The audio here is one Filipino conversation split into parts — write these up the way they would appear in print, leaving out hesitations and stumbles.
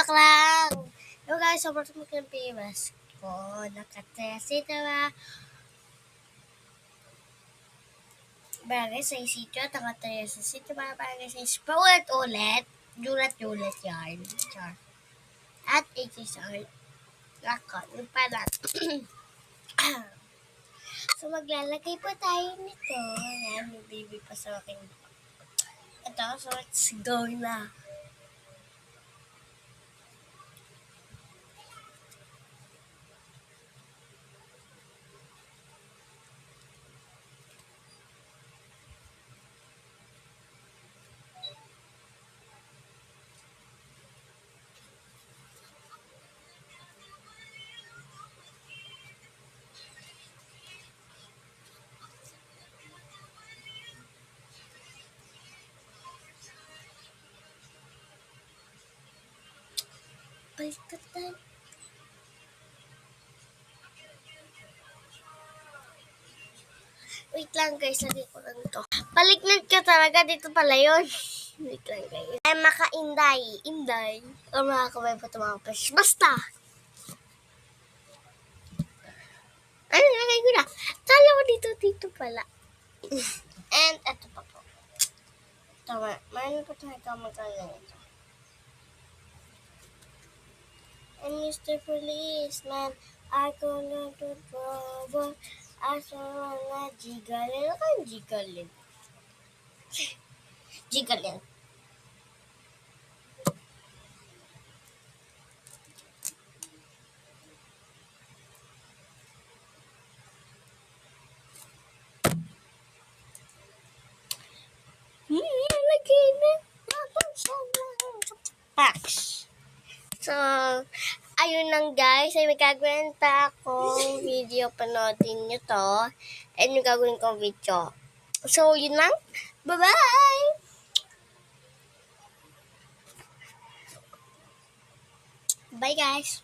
joke lang. Yo guys, sobrang magkakamiwas ko. Nakatesi, diba? Bagay sa sitio at nakataya sa sitio. Bagay sa sitio. Paulit-ulit. Julat-julat yan. Char. At HSR. Ako, yung pala. So, maglalagay po tayo nito. Ayan, may baby pa sa akin. Ito, so let's go na. Balikatan. Wait lang guys, lagay ko lang to. Paliknad ka talaga, dito pala yun. Wait lang guys. Ay, makainday. Inday. O makakabay pa ito mga pres. Basta. Ano, lagay ko na. Kala ko dito pala. And, eto pa po. Tama, mayroon pa tayo kamagkala nito. And Mr. Policeman, I gonna do trouble. Asa mga jigalin. Ano kang jigalin? Jigalin. Lagay na. Packs. So, ayun lang guys. Ay may gagawin pa akong video. Panoodin nyo to. And yung gagawin kong video. So, yun lang. Bye-bye! Bye guys!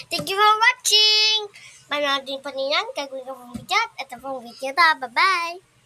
Thank you for watching! Panoodin pa niyan. Gagawin ko pong video. At ito pong video ta. Bye-bye!